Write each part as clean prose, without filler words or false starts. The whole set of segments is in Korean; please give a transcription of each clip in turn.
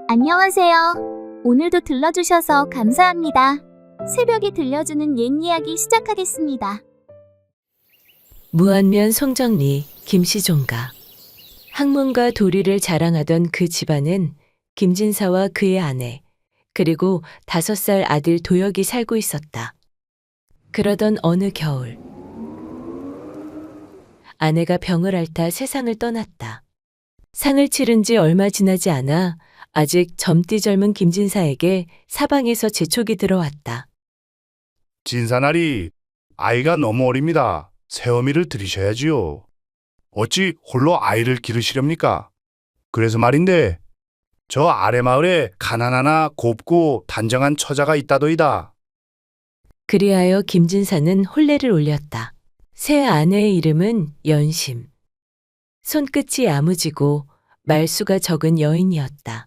안녕하세요. 오늘도 들러주셔서 감사합니다. 새벽에 들려주는 옛 이야기 시작하겠습니다. 무안면 송정리 김시종가. 학문과 도리를 자랑하던 그 집안은 김진사와 그의 아내, 그리고 5살 아들 도혁이 살고 있었다. 그러던 어느 겨울, 아내가 병을 앓다 세상을 떠났다. 상을 치른 지 얼마 지나지 않아 아직 젊디 젊은 김진사에게 사방에서 재촉이 들어왔다. 진사나리, 아이가 너무 어립니다. 새어미를 들이셔야지요. 어찌 홀로 아이를 기르시렵니까? 그래서 말인데, 저 아래 마을에 가난하나 곱고 단정한 처자가 있다더이다. 그리하여 김진사는 혼례를 올렸다. 새 아내의 이름은 연심. 손끝이 야무지고 말수가 적은 여인이었다.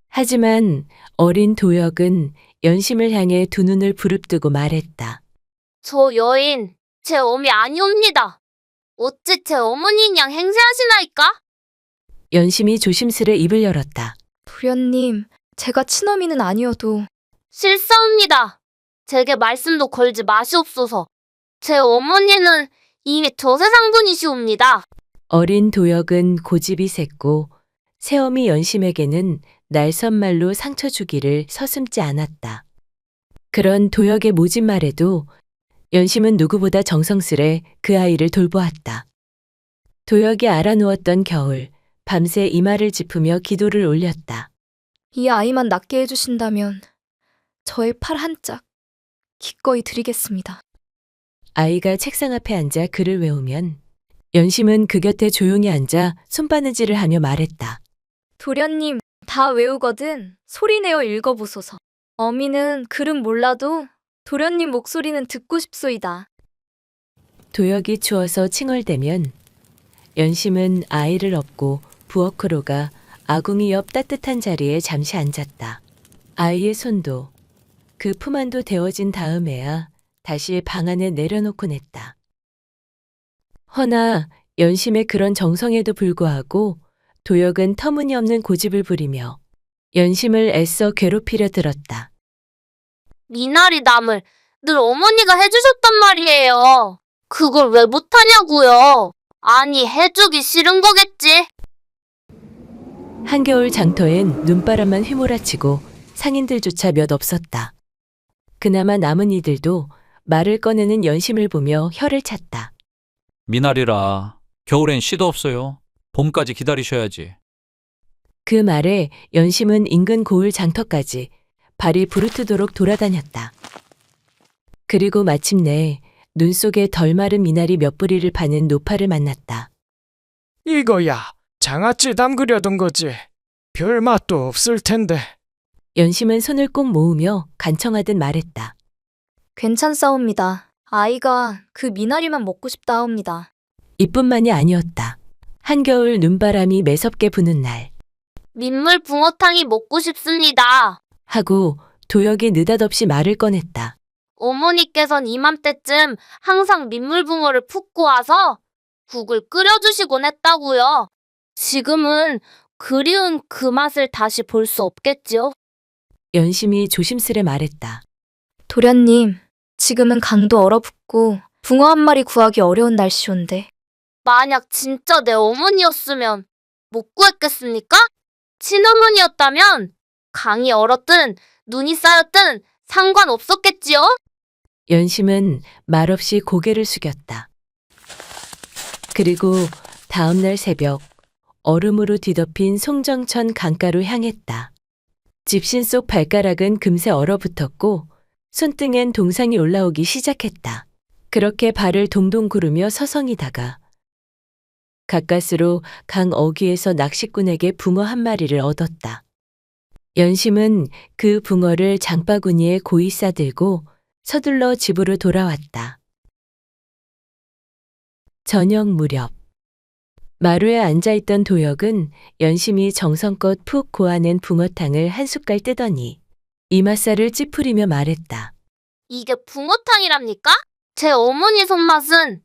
하지만 어린 도혁은 연심을 향해 두 눈을 부릅뜨고 말했다. 저 여인, 제 어미 아니옵니다. 어찌 제 어머니인 양 행세하시나이까? 연심이 조심스레 입을 열었다. 도련님, 제가 친어미는 아니어도 실사옵니다. 제게 말씀도 걸지 마시옵소서. 제 어머니는 이미 저세상 분이시옵니다. 어린 도혁은 고집이 셌고 새어미 연심에게는 날선말로 상처 주기를 서슴지 않았다. 그런 도혁의 모진 말에도 연심은 누구보다 정성스레 그 아이를 돌보았다. 도혁이 알아누웠던 겨울, 밤새 이마를 짚으며 기도를 올렸다. 이 아이만 낫게 해주신다면 저의 팔 한 짝 기꺼이 드리겠습니다. 아이가 책상 앞에 앉아 글을 외우면 연심은 그 곁에 조용히 앉아 손바느질을 하며 말했다. 도련님, 다 외우거든 소리내어 읽어보소서. 어미는 글은 몰라도 도련님 목소리는 듣고 싶소이다. 도혁이 추워서 칭얼대면 연심은 아이를 업고 부엌으로 가 아궁이 옆 따뜻한 자리에 잠시 앉았다. 아이의 손도 그 품 안도 데워진 다음에야 다시 방 안에 내려놓곤 했다. 허나 연심의 그런 정성에도 불구하고 도혁은 터무니없는 고집을 부리며 연심을 애써 괴롭히려 들었다. 미나리 남을 늘 어머니가 해주셨단 말이에요. 그걸 왜 못하냐고요. 아니, 해주기 싫은 거겠지. 한겨울 장터엔 눈바람만 휘몰아치고 상인들조차 몇 없었다. 그나마 남은 이들도 말을 꺼내는 연심을 보며 혀를 찼다. 미나리라, 겨울엔 씨도 없어요. 봄까지 기다리셔야지. 그 말에 연심은 인근 고을 장터까지 발이 부르트도록 돌아다녔다. 그리고 마침내 눈 속에 덜 마른 미나리 몇 부리를 파는 노파를 만났다. 이거야, 장아찌 담그려던 거지. 별 맛도 없을 텐데. 연심은 손을 꼭 모으며 간청하듯 말했다. 괜찮사옵니다. 아이가 그 미나리만 먹고 싶다옵니다. 이뿐만이 아니었다. 한겨울 눈바람이 매섭게 부는 날 민물 붕어탕이 먹고 싶습니다. 하고 도혁이 느닷없이 말을 꺼냈다. 어머니께선 이맘때쯤 항상 민물붕어를 푹 고아서 국을 끓여주시곤 했다고요. 지금은 그리운 그 맛을 다시 볼 수 없겠지요. 연심이 조심스레 말했다. 도련님, 지금은 강도 얼어붙고 붕어 한 마리 구하기 어려운 날씨온데 만약 진짜 내 어머니였으면 못 구했겠습니까? 친어머니였다면 강이 얼었든 눈이 쌓였든 상관없었겠지요? 연심은 말없이 고개를 숙였다. 그리고 다음날 새벽 얼음으로 뒤덮인 송정천 강가로 향했다. 집신 속 발가락은 금세 얼어붙었고 손등엔 동상이 올라오기 시작했다. 그렇게 발을 동동 구르며 서성이다가 가까스로 강 어귀에서 낚시꾼에게 붕어 한 마리를 얻었다. 연심은 그 붕어를 장바구니에 고이 싸들고 서둘러 집으로 돌아왔다. 저녁 무렵 마루에 앉아있던 도혁은 연심이 정성껏 푹 고아낸 붕어탕을 한 숟갈 뜨더니 이맛살을 찌푸리며 말했다. 이게 붕어탕이랍니까? 제 어머니 손맛은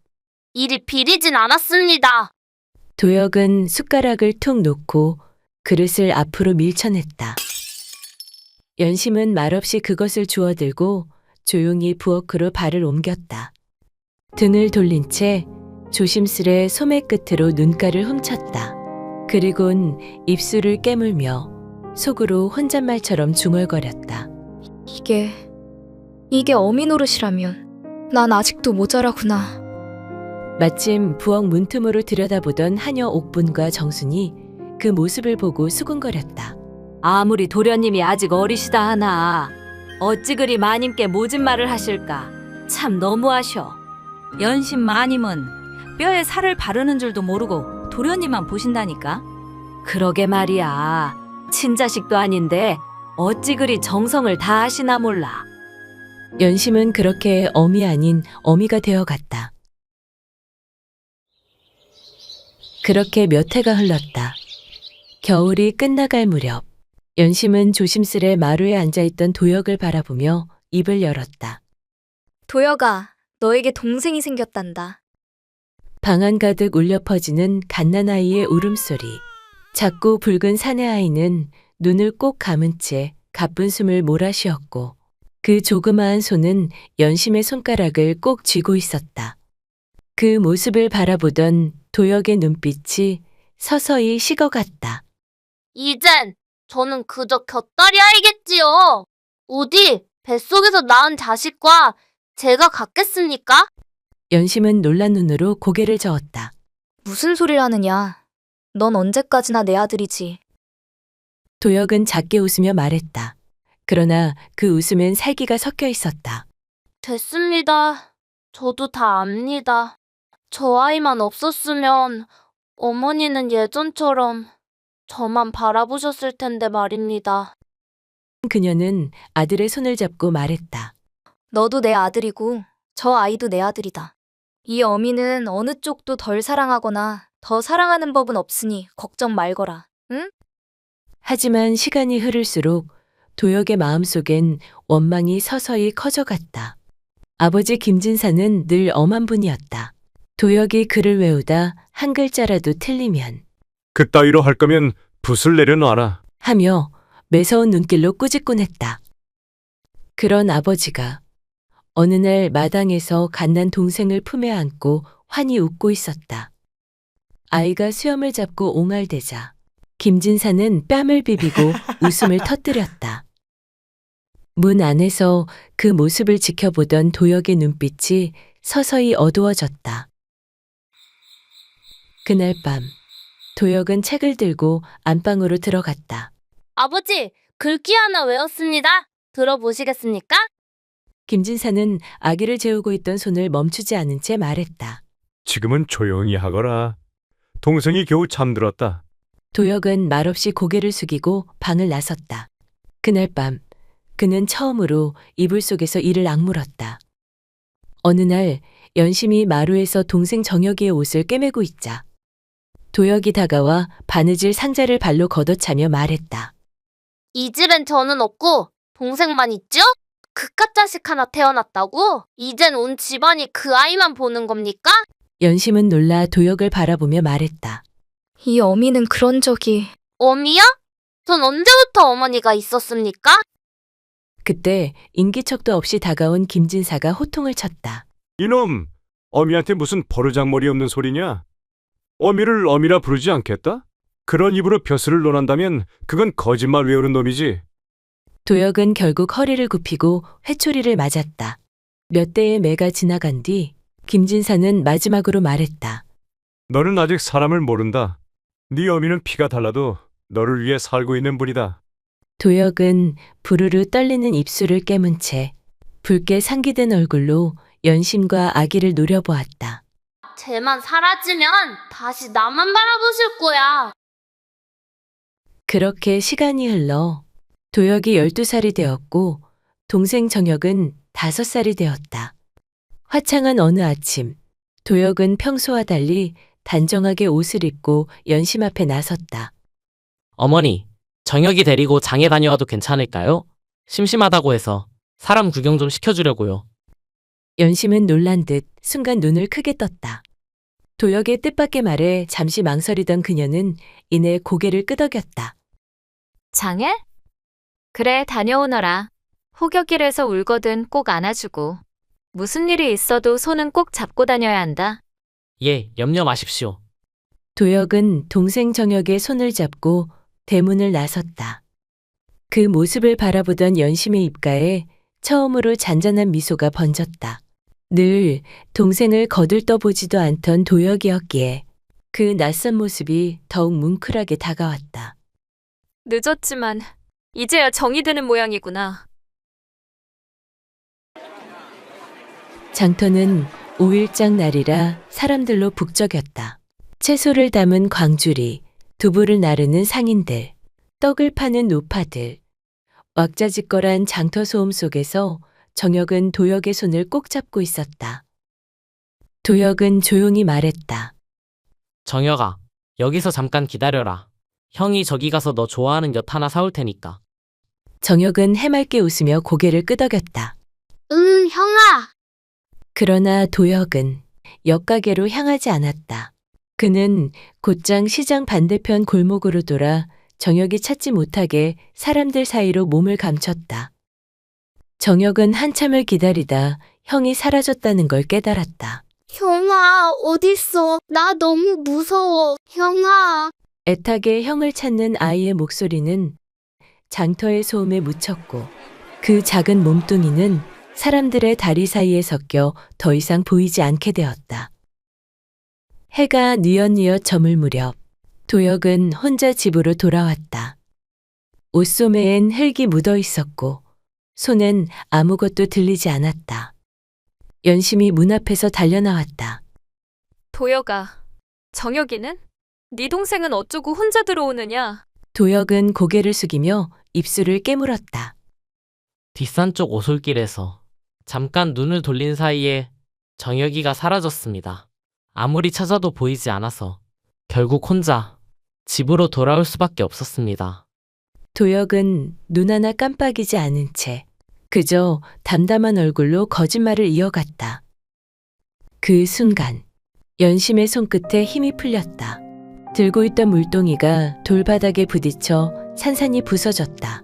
이리 비리진 않았습니다. 도혁은 숟가락을 툭 놓고 그릇을 앞으로 밀쳐냈다. 연심은 말없이 그것을 주워들고 조용히 부엌으로 발을 옮겼다. 등을 돌린 채 조심스레 소매 끝으로 눈가를 훔쳤다. 그리곤 입술을 깨물며 속으로 혼잣말처럼 중얼거렸다. 이게 어미 노릇이라면 난 아직도 모자라구나. 마침 부엌 문틈으로 들여다보던 하녀 옥분과 정순이 그 모습을 보고 수군거렸다. 아무리 도련님이 아직 어리시다 하나 어찌 그리 마님께 모진 말을 하실까? 참 너무하셔. 연신 마님은 뼈에 살을 바르는 줄도 모르고 도련님만 보신다니까? 그러게 말이야. 친자식도 아닌데 어찌 그리 정성을 다하시나 몰라. 연심은 그렇게 어미 아닌 어미가 되어갔다. 그렇게 몇 해가 흘렀다. 겨울이 끝나갈 무렵 연심은 조심스레 마루에 앉아있던 도역을 바라보며 입을 열었다. 도혁아, 너에게 동생이 생겼단다. 방 안 가득 울려 퍼지는 갓난아이의 울음소리. 작고 붉은 사내아이는 눈을 꼭 감은 채 가쁜 숨을 몰아쉬었고 그 조그마한 손은 연심의 손가락을 꼭 쥐고 있었다. 그 모습을 바라보던 도역의 눈빛이 서서히 식어갔다. 이젠 저는 그저 곁다리 아이겠지요. 어디 뱃속에서 낳은 자식과 제가 같겠습니까? 연심은 놀란 눈으로 고개를 저었다. 무슨 소리를 하느냐. 넌 언제까지나 내 아들이지. 도역은 작게 웃으며 말했다. 그러나 그 웃음엔 살기가 섞여 있었다. 됐습니다. 저도 다 압니다. 저 아이만 없었으면 어머니는 예전처럼 저만 바라보셨을 텐데 말입니다. 그녀는 아들의 손을 잡고 말했다. 너도 내 아들이고 저 아이도 내 아들이다. 이 어미는 어느 쪽도 덜 사랑하거나 더 사랑하는 법은 없으니 걱정 말거라. 응? 하지만 시간이 흐를수록 도역의 마음속엔 원망이 서서히 커져갔다. 아버지 김진사는 늘 엄한 분이었다. 도역이 글을 외우다 한 글자라도 틀리면 그따위로 할 거면 붓을 내려놔라. 하며 매서운 눈길로 꾸짖곤 했다. 그런 아버지가 어느 날 마당에서 갓난 동생을 품에 안고 환히 웃고 있었다. 아이가 수염을 잡고 옹알대자 김진사는 뺨을 비비고 웃음을 터뜨렸다. 문 안에서 그 모습을 지켜보던 도역의 눈빛이 서서히 어두워졌다. 그날 밤 도역은 책을 들고 안방으로 들어갔다. 아버지, 글귀 하나 외웠습니다. 들어보시겠습니까? 김진사는 아기를 재우고 있던 손을 멈추지 않은 채 말했다. 지금은 조용히 하거라. 동생이 겨우 잠들었다. 도역은 말없이 고개를 숙이고 방을 나섰다. 그날 밤 그는 처음으로 이불 속에서 이를 악물었다. 어느 날 연심이 마루에서 동생 정혁이의 옷을 꿰매고 있자 도역이 다가와 바느질 상자를 발로 걷어차며 말했다. 이 집엔 저는 없고 동생만 있죠? 그깟 자식 하나 태어났다고? 이젠 온 집안이 그 아이만 보는 겁니까? 연심은 놀라 도역을 바라보며 말했다. 이 어미는 그런 적이... 어미요? 전 언제부터 어머니가 있었습니까? 그때 인기척도 없이 다가온 김진사가 호통을 쳤다. 이놈, 어미한테 무슨 버르장머리 없는 소리냐? 어미를 어미라 부르지 않겠다? 그런 입으로 벼슬을 논한다면 그건 거짓말 외우는 놈이지. 도역은 결국 허리를 굽히고 회초리를 맞았다. 몇 대의 매가 지나간 뒤 김진사는 마지막으로 말했다. 너는 아직 사람을 모른다. 네 어미는 피가 달라도 너를 위해 살고 있는 분이다. 도역은 부르르 떨리는 입술을 깨문 채 붉게 상기된 얼굴로 연심과 아기를 노려보았다. 쟤만 사라지면 다시 나만 바라보실 거야. 그렇게 시간이 흘러 도역이 12살이 되었고 동생 정혁은 5살이 되었다. 화창한 어느 아침, 도역은 평소와 달리 단정하게 옷을 입고 연심 앞에 나섰다. 어머니, 정혁이 데리고 장에 다녀와도 괜찮을까요? 심심하다고 해서 사람 구경 좀 시켜주려고요. 연심은 놀란 듯 순간 눈을 크게 떴다. 도역의 뜻밖의 말에 잠시 망설이던 그녀는 이내 고개를 끄덕였다. 장애? 그래, 다녀오너라. 호격길에서 울거든 꼭 안아주고. 무슨 일이 있어도 손은 꼭 잡고 다녀야 한다. 예, 염려 마십시오. 도역은 동생 정혁의 손을 잡고 대문을 나섰다. 그 모습을 바라보던 연심의 입가에 처음으로 잔잔한 미소가 번졌다. 늘 동생을 거들떠보지도 않던 도역이었기에 그 낯선 모습이 더욱 뭉클하게 다가왔다. 늦었지만 이제야 정이 드는 모양이구나. 장터는 5일장 날이라 사람들로 북적였다. 채소를 담은 광주리, 두부를 나르는 상인들, 떡을 파는 노파들, 왁자지껄한 장터 소음 속에서 정혁은 도역의 손을 꼭 잡고 있었다. 도역은 조용히 말했다. 정혁아, 여기서 잠깐 기다려라. 형이 저기 가서 너 좋아하는 엿 하나 사올 테니까. 정혁은 해맑게 웃으며 고개를 끄덕였다. 응, 형아. 그러나 도역은 엿가게로 향하지 않았다. 그는 곧장 시장 반대편 골목으로 돌아 정혁이 찾지 못하게 사람들 사이로 몸을 감췄다. 정혁은 한참을 기다리다 형이 사라졌다는 걸 깨달았다. 형아, 어딨어? 나 너무 무서워. 형아. 애타게 형을 찾는 아이의 목소리는 장터의 소음에 묻혔고 그 작은 몸뚱이는 사람들의 다리 사이에 섞여 더 이상 보이지 않게 되었다. 해가 뉘엿뉘엿 저물 무렵 도역은 혼자 집으로 돌아왔다. 옷소매엔 흙이 묻어 있었고 손엔 아무것도 들리지 않았다. 연심이 문 앞에서 달려나왔다. 도혁아, 정혁이는? 네 동생은 어쩌고 혼자 들어오느냐? 도역은 고개를 숙이며 입술을 깨물었다. 뒷산 쪽 오솔길에서 잠깐 눈을 돌린 사이에 정혁이가 사라졌습니다. 아무리 찾아도 보이지 않아서 결국 혼자 집으로 돌아올 수밖에 없었습니다. 도역은 눈 하나 깜빡이지 않은 채 그저 담담한 얼굴로 거짓말을 이어갔다. 그 순간 연심의 손끝에 힘이 풀렸다. 들고 있던 물동이가 돌바닥에 부딪혀 산산이 부서졌다.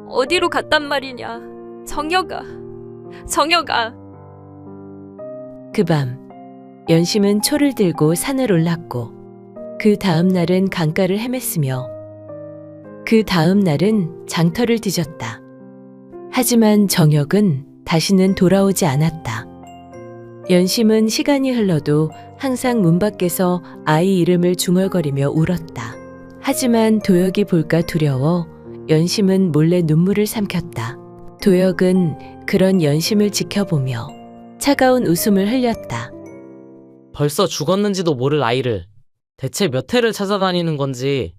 어디로 갔단 말이냐? 정혁아. 그 밤 연심은 초를 들고 산을 올랐고 그 다음 날은 강가를 헤맸으며 그 다음 날은 장터를 뒤졌다. 하지만 정혁은 다시는 돌아오지 않았다. 연심은 시간이 흘러도 항상 문 밖에서 아이 이름을 중얼거리며 울었다. 하지만 도역이 볼까 두려워 연심은 몰래 눈물을 삼켰다. 도역은 그런 연심을 지켜보며 차가운 웃음을 흘렸다. 벌써 죽었는지도 모를 아이를 대체 몇 해를 찾아다니는 건지.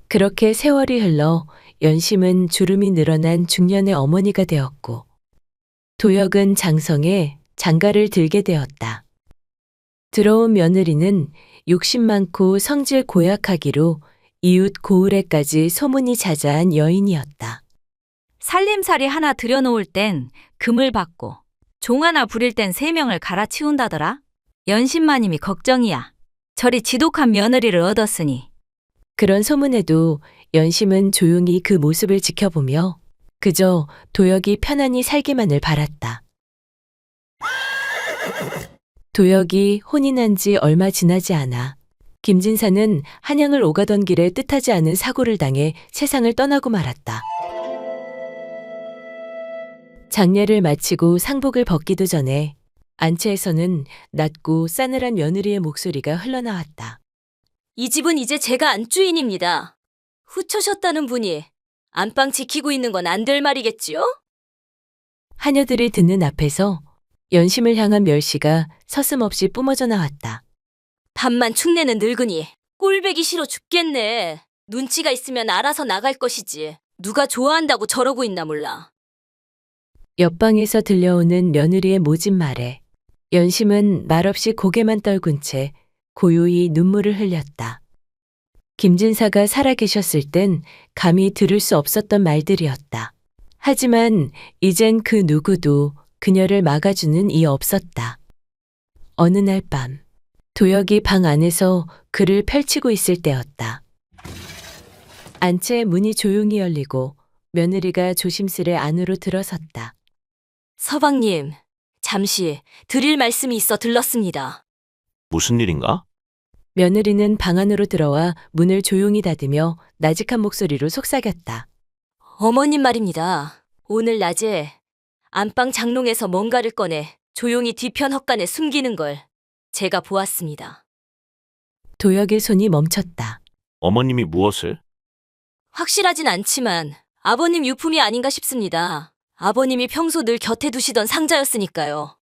그렇게 세월이 흘러 연심은 주름이 늘어난 중년의 어머니가 되었고 도역은 장성에 장가를 들게 되었다. 들어온 며느리는 욕심 많고 성질 고약하기로 이웃 고을에까지 소문이 자자한 여인이었다. 살림살이 하나 들여놓을 땐 금을 받고 종 하나 부릴 땐 3명을 갈아치운다더라. 연신마님이 걱정이야. 저리 지독한 며느리를 얻었으니. 그런 소문에도 연심은 조용히 그 모습을 지켜보며 그저 도역이 편안히 살기만을 바랐다. 도역이 혼이 난 지 얼마 지나지 않아 김진사는 한양을 오가던 길에 뜻하지 않은 사고를 당해 세상을 떠나고 말았다. 장례를 마치고 상복을 벗기도 전에 안채에서는 낮고 싸늘한 며느리의 목소리가 흘러나왔다. 이 집은 이제 제가 안주인입니다. 후처셨다는 분이 안방 지키고 있는 건 안 될 말이겠지요? 하녀들이 듣는 앞에서 연심을 향한 멸시가 서슴없이 뿜어져 나왔다. 밥만 축내는 늙은이 꼴배기 싫어 죽겠네. 눈치가 있으면 알아서 나갈 것이지. 누가 좋아한다고 저러고 있나 몰라. 옆방에서 들려오는 며느리의 모진 말에 연심은 말없이 고개만 떨군 채 고요히 눈물을 흘렸다. 김진사가 살아계셨을 땐 감히 들을 수 없었던 말들이었다. 하지만 이젠 그 누구도 그녀를 막아주는 이 없었다. 어느 날 밤, 도혁이 방 안에서 글을 펼치고 있을 때였다. 안채의 문이 조용히 열리고 며느리가 조심스레 안으로 들어섰다. 서방님, 잠시 드릴 말씀이 있어 들렀습니다. 무슨 일인가? 며느리는 방 안으로 들어와 문을 조용히 닫으며 나직한 목소리로 속삭였다. 어머님 말입니다. 오늘 낮에 안방 장롱에서 뭔가를 꺼내 조용히 뒤편 헛간에 숨기는 걸 제가 보았습니다. 도혁의 손이 멈췄다. 어머님이 무엇을? 확실하진 않지만 아버님 유품이 아닌가 싶습니다. 아버님이 평소 늘 곁에 두시던 상자였으니까요.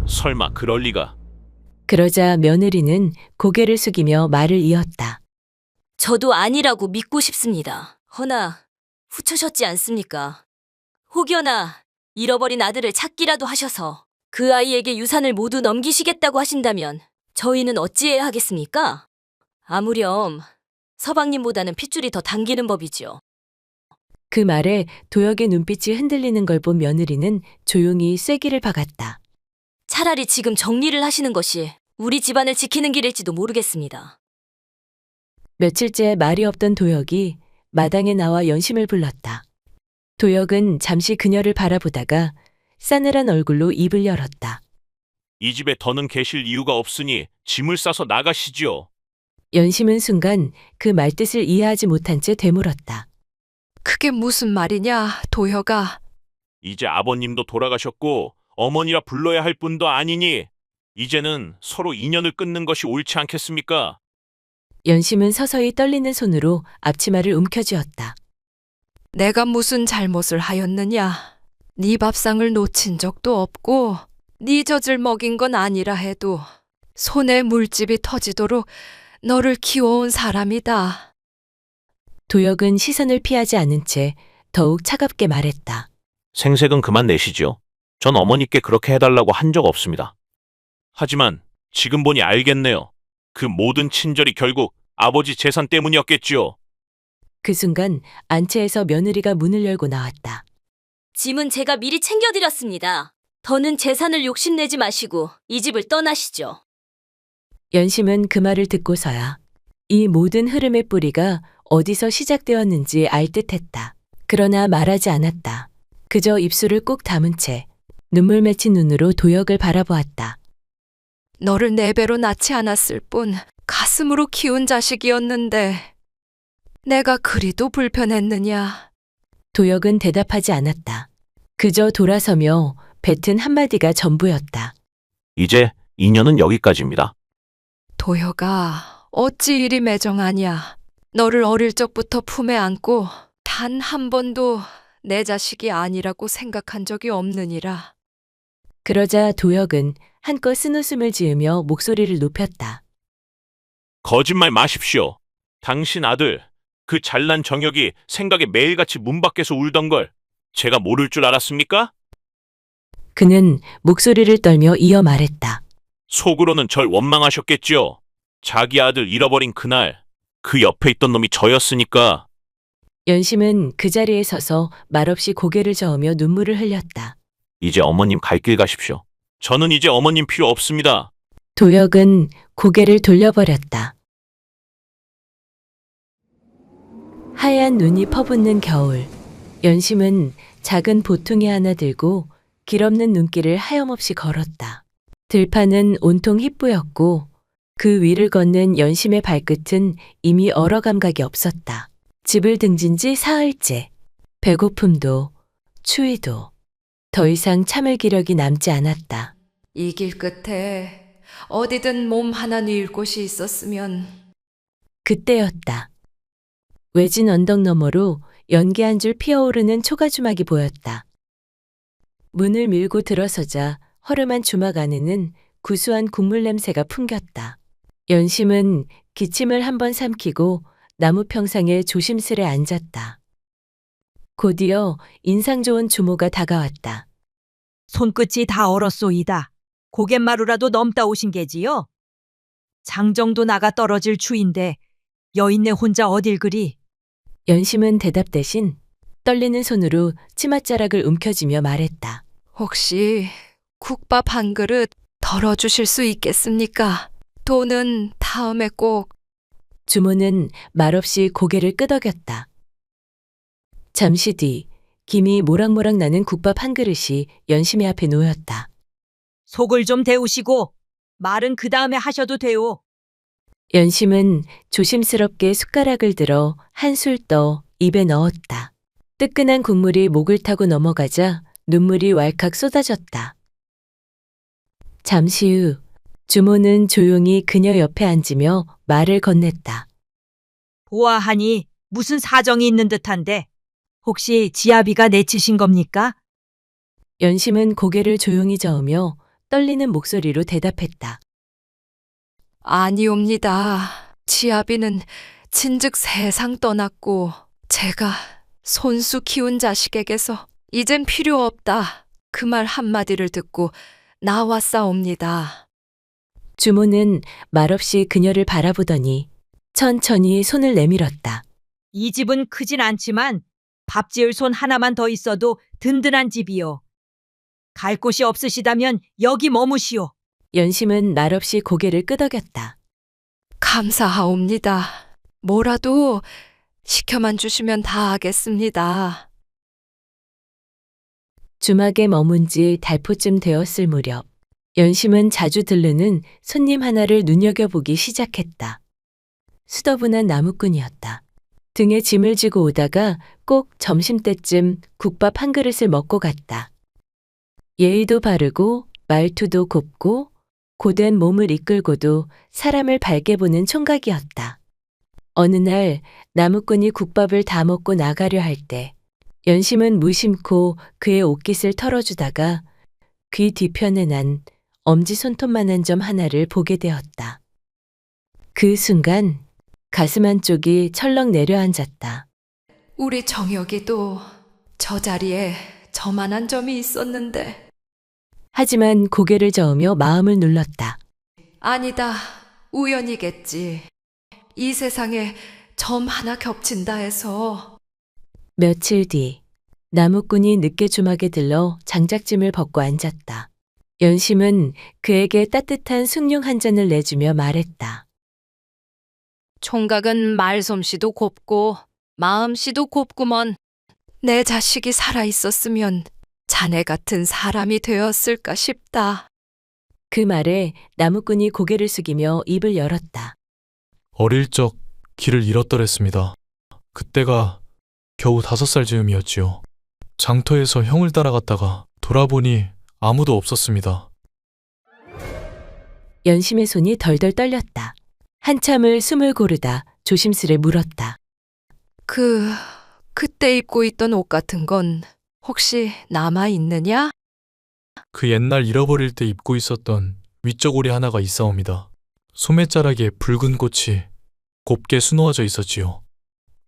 설마 그럴 리가. 그러자 며느리는 고개를 숙이며 말을 이었다. 저도 아니라고 믿고 싶습니다. 허나 후처셨지 않습니까? 혹여나 잃어버린 아들을 찾기라도 하셔서 그 아이에게 유산을 모두 넘기시겠다고 하신다면 저희는 어찌해야 하겠습니까? 아무렴 서방님보다는 핏줄이 더 당기는 법이지요. 그 말에 도혁의 눈빛이 흔들리는 걸 본 며느리는 조용히 쐐기를 박았다. 차라리 지금 정리를 하시는 것이 우리 집안을 지키는 길일지도 모르겠습니다. 며칠째 말이 없던 도혁이 마당에 나와 연심을 불렀다. 도혁은 잠시 그녀를 바라보다가 싸늘한 얼굴로 입을 열었다. 이 집에 더는 계실 이유가 없으니 짐을 싸서 나가시지요. 연심은 순간 그 말뜻을 이해하지 못한 채 되물었다. 그게 무슨 말이냐, 도혁아. 이제 아버님도 돌아가셨고 어머니라 불러야 할 분도 아니니 이제는 서로 인연을 끊는 것이 옳지 않겠습니까? 연심은 서서히 떨리는 손으로 앞치마를 움켜쥐었다. 내가 무슨 잘못을 하였느냐. 네 밥상을 놓친 적도 없고 네 젖을 먹인 건 아니라 해도 손에 물집이 터지도록 너를 키워온 사람이다. 도혁은 시선을 피하지 않은 채 더욱 차갑게 말했다. 생색은 그만 내시지요. 전 어머니께 그렇게 해달라고 한 적 없습니다. 하지만 지금 보니 알겠네요. 그 모든 친절이 결국 아버지 재산 때문이었겠지요. 그 순간 안채에서 며느리가 문을 열고 나왔다. 짐은 제가 미리 챙겨드렸습니다. 더는 재산을 욕심내지 마시고 이 집을 떠나시죠. 연심은 그 말을 듣고서야 이 모든 흐름의 뿌리가 어디서 시작되었는지 알 듯했다. 그러나 말하지 않았다. 그저 입술을 꼭 다문 채 눈물 맺힌 눈으로 도혁을 바라보았다. 너를 내 배로 낳지 않았을 뿐 가슴으로 키운 자식이었는데 내가 그리도 불편했느냐. 도혁은 대답하지 않았다. 그저 돌아서며 뱉은 한마디가 전부였다. 이제 인연은 여기까지입니다. 도혁아, 어찌 이리 매정하냐. 너를 어릴 적부터 품에 안고 단 한 번도 내 자식이 아니라고 생각한 적이 없느니라. 그러자 도혁은 한껏 쓴웃음을 지으며 목소리를 높였다. 거짓말 마십시오. 당신 아들, 그 잘난 정혁이 생각에 매일같이 문 밖에서 울던 걸 제가 모를 줄 알았습니까? 그는 목소리를 떨며 이어 말했다. 속으로는 절 원망하셨겠지요. 자기 아들 잃어버린 그날 그 옆에 있던 놈이 저였으니까. 연심은 그 자리에 서서 말없이 고개를 저으며 눈물을 흘렸다. 이제 어머님 갈 길 가십시오. 저는 이제 어머님 필요 없습니다. 도혁은 고개를 돌려버렸다. 하얀 눈이 퍼붓는 겨울. 연심은 작은 보퉁이 하나 들고 길없는 눈길을 하염없이 걸었다. 들판은 온통 희뿌였고 그 위를 걷는 연심의 발끝은 이미 얼어 감각이 없었다. 집을 등진 지 사흘째. 배고픔도 추위도 더 이상 참을 기력이 남지 않았다. 이 길 끝에 어디든 몸 하나 뉘을 곳이 있었으면. 그때였다. 외진 언덕 너머로 연기 한 줄 피어오르는 초가주막이 보였다. 문을 밀고 들어서자 허름한 주막 안에는 구수한 국물 냄새가 풍겼다. 연심은 기침을 한번 삼키고 나무 평상에 조심스레 앉았다. 곧이어 인상 좋은 주모가 다가왔다. 손끝이 다 얼었소이다. 고갯마루라도 넘다 오신 게지요? 장정도 나가 떨어질 추인데 여인네 혼자 어딜 그리? 연심은 대답 대신 떨리는 손으로 치맛자락을 움켜쥐며 말했다. 혹시 국밥 한 그릇 덜어주실 수 있겠습니까? 돈은 다음에 꼭. 주모는 말없이 고개를 끄덕였다. 잠시 뒤 김이 모락모락 나는 국밥 한 그릇이 연심의 앞에 놓였다. 속을 좀 데우시고 말은 그 다음에 하셔도 돼요. 연심은 조심스럽게 숟가락을 들어 한술 떠 입에 넣었다. 뜨끈한 국물이 목을 타고 넘어가자 눈물이 왈칵 쏟아졌다. 잠시 후 주모는 조용히 그녀 옆에 앉으며 말을 건넸다. 보아하니 무슨 사정이 있는 듯한데 혹시 지아비가 내치신 겁니까? 연심은 고개를 조용히 저으며 떨리는 목소리로 대답했다. 아니옵니다. 지아비는 진즉 세상 떠났고 제가 손수 키운 자식에게서 이젠 필요 없다. 그 말 한마디를 듣고 나왔사옵니다. 주모는 말없이 그녀를 바라보더니 천천히 손을 내밀었다. 이 집은 크진 않지만 밥 지을 손 하나만 더 있어도 든든한 집이요. 갈 곳이 없으시다면 여기 머무시오. 연심은 말없이 고개를 끄덕였다. 감사하옵니다. 뭐라도 시켜만 주시면 다 하겠습니다. 주막에 머문 지 달포쯤 되었을 무렵 연심은 자주 들르는 손님 하나를 눈여겨보기 시작했다. 수더분한 나무꾼이었다. 등에 짐을 지고 오다가 꼭 점심때쯤 국밥 한 그릇을 먹고 갔다. 예의도 바르고 말투도 곱고 고된 몸을 이끌고도 사람을 밝게 보는 총각이었다. 어느 날 나무꾼이 국밥을 다 먹고 나가려 할 때 연심은 무심코 그의 옷깃을 털어주다가 귀 뒤편에 난 엄지손톱만한 점 하나를 보게 되었다. 그 순간 가슴 한쪽이 철렁 내려앉았다. 우리 정혁이도 저 자리에 저만한 점이 있었는데. 하지만 고개를 저으며 마음을 눌렀다. 아니다. 우연이겠지. 이 세상에 점 하나 겹친다 해서. 며칠 뒤 나무꾼이 늦게 주막에 들러 장작짐을 벗고 앉았다. 연심은 그에게 따뜻한 숭늉 한 잔을 내주며 말했다. 총각은 말솜씨도 곱고 마음씨도 곱구먼. 내 자식이 살아있었으면 자네 같은 사람이 되었을까 싶다. 그 말에 나무꾼이 고개를 숙이며 입을 열었다. 어릴 적 길을 잃었더랬습니다. 그때가 겨우 5살 즈음이었지요. 장터에서 형을 따라갔다가 돌아보니 아무도 없었습니다. 연심의 손이 덜덜 떨렸다. 한참을 숨을 고르다 조심스레 물었다. 그때 입고 있던 옷 같은 건 혹시 남아있느냐? 그 옛날 잃어버릴 때 입고 있었던 위쪽 오리 하나가 있사옵니다. 소매자락에 붉은 꽃이 곱게 수놓아져 있었지요.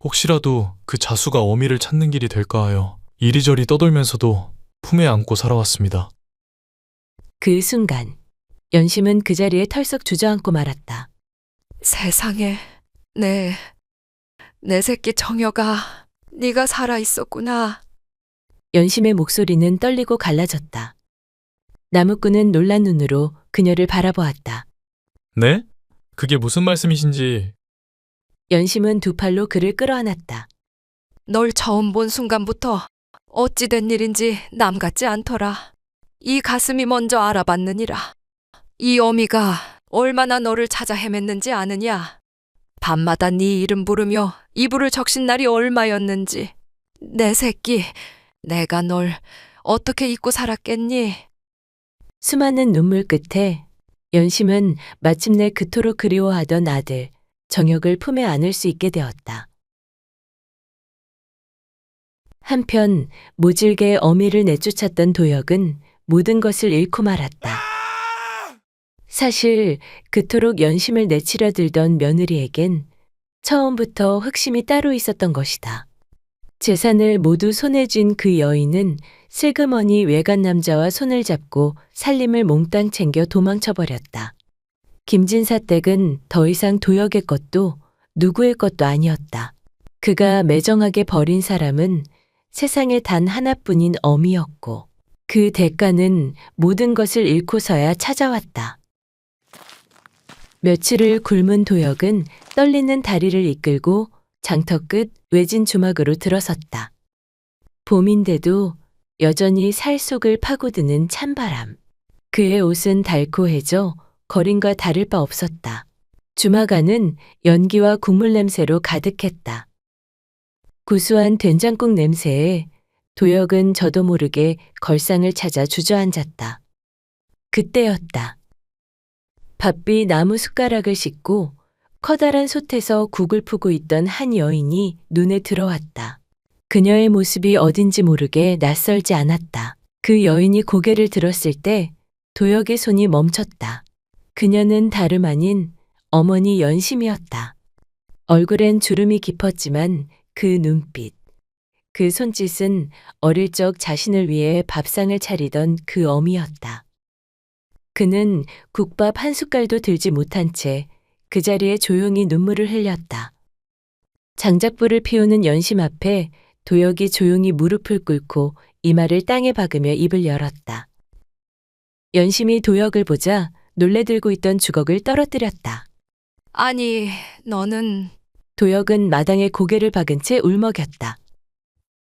혹시라도 그 자수가 어미를 찾는 길이 될까 하여 이리저리 떠돌면서도 품에 안고 살아왔습니다. 그 순간 연심은 그 자리에 털썩 주저앉고 말았다. 세상에, 내 새끼 정여가 네가 살아있었구나. 연심의 목소리는 떨리고 갈라졌다. 나무꾼은 놀란 눈으로 그녀를 바라보았다. 네? 그게 무슨 말씀이신지. 연심은 두 팔로 그를 끌어안았다. 널 처음 본 순간부터 어찌 된 일인지 남 같지 않더라. 이 가슴이 먼저 알아봤느니라. 이 어미가 얼마나 너를 찾아 헤맸는지 아느냐. 밤마다 네 이름 부르며 이불을 적신 날이 얼마였는지. 내 새끼, 내가 널 어떻게 잊고 살았겠니? 수많은 눈물 끝에 연심은 마침내 그토록 그리워하던 아들 정혁을 품에 안을 수 있게 되었다. 한편 모질게 어미를 내쫓았던 도혁은 모든 것을 잃고 말았다. 사실 그토록 연심을 내치려 들던 며느리에겐 처음부터 흑심이 따로 있었던 것이다. 재산을 모두 손에 쥔 그 여인은 슬그머니 외간 남자와 손을 잡고 살림을 몽땅 챙겨 도망쳐버렸다. 김진사 댁은 더 이상 도혁의 것도 누구의 것도 아니었다. 그가 매정하게 버린 사람은 세상에 단 하나뿐인 어미였고 그 대가는 모든 것을 잃고서야 찾아왔다. 며칠을 굶은 도혁은 떨리는 다리를 이끌고 장터 끝 외진 주막으로 들어섰다. 봄인데도 여전히 살 속을 파고드는 찬바람. 그의 옷은 달코해져 거린과 다를 바 없었다. 주막 안은 연기와 국물 냄새로 가득했다. 구수한 된장국 냄새에 도혁은 저도 모르게 걸상을 찾아 주저앉았다. 그때였다. 바삐 나무 숟가락을 씻고 커다란 솥에서 국을 푸고 있던 한 여인이 눈에 들어왔다. 그녀의 모습이 어딘지 모르게 낯설지 않았다. 그 여인이 고개를 들었을 때 도혁의 손이 멈췄다. 그녀는 다름 아닌 어머니 연심이었다. 얼굴엔 주름이 깊었지만 그 눈빛, 그 손짓은 어릴 적 자신을 위해 밥상을 차리던 그 어미였다. 그는 국밥 한 숟갈도 들지 못한 채 그 자리에 조용히 눈물을 흘렸다. 장작불을 피우는 연심 앞에 도혁이 조용히 무릎을 꿇고 이마를 땅에 박으며 입을 열었다. 연심이 도혁을 보자 놀래들고 있던 주걱을 떨어뜨렸다. 아니, 너는 도혁은 마당에 고개를 박은 채 울먹였다.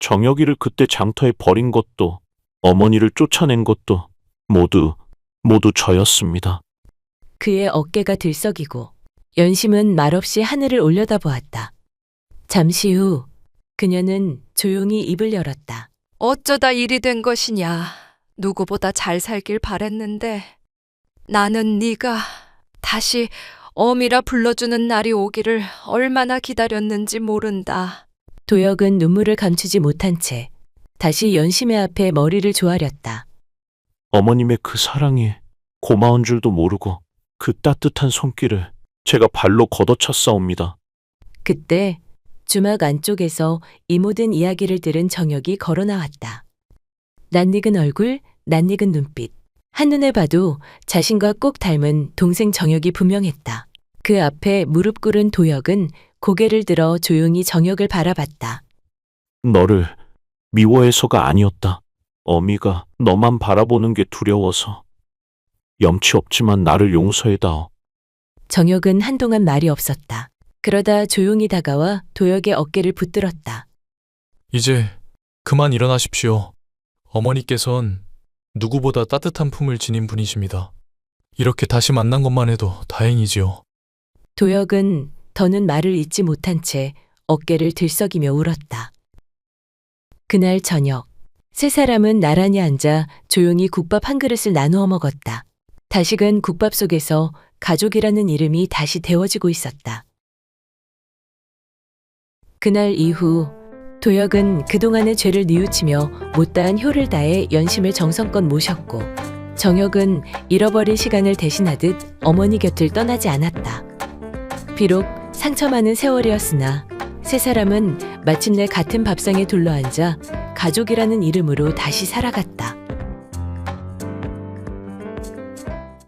정혁이를 그때 장터에 버린 것도 어머니를 쫓아낸 것도 모두 저였습니다. 그의 어깨가 들썩이고 연심은 말없이 하늘을 올려다보았다. 잠시 후 그녀는 조용히 입을 열었다. 어쩌다 일이 된 것이냐. 누구보다 잘 살길 바랬는데 나는 네가 다시 어미라 불러주는 날이 오기를 얼마나 기다렸는지 모른다. 도혁은 눈물을 감추지 못한 채 다시 연심의 앞에 머리를 조아렸다. 어머님의 그 사랑이 고마운 줄도 모르고 그 따뜻한 손길을 제가 발로 걷어찼사옵니다. 그때 주막 안쪽에서 이 모든 이야기를 들은 정혁이 걸어 나왔다. 낯익은 얼굴, 낯익은 눈빛. 한눈에 봐도 자신과 꼭 닮은 동생 정혁이 분명했다. 그 앞에 무릎 꿇은 도혁은 고개를 들어 조용히 정혁을 바라봤다. 너를 미워해서가 아니었다. 어미가 너만 바라보는 게 두려워서. 염치 없지만 나를 용서해다오. 정혁은 한동안 말이 없었다. 그러다 조용히 다가와 도혁의 어깨를 붙들었다. 이제 그만 일어나십시오. 어머니께선 누구보다 따뜻한 품을 지닌 분이십니다. 이렇게 다시 만난 것만 해도 다행이지요. 도혁은 더는 말을 잇지 못한 채 어깨를 들썩이며 울었다. 그날 저녁, 세 사람은 나란히 앉아 조용히 국밥 한 그릇을 나누어 먹었다. 다식은 국밥 속에서 가족이라는 이름이 다시 데워지고 있었다. 그날 이후 도혁은 그동안의 죄를 뉘우치며 못다한 효를 다해 연심을 정성껏 모셨고 정혁은 잃어버린 시간을 대신하듯 어머니 곁을 떠나지 않았다. 비록 상처 많은 세월이었으나 세 사람은 마침내 같은 밥상에 둘러앉아 가족이라는 이름으로 다시 살아갔다.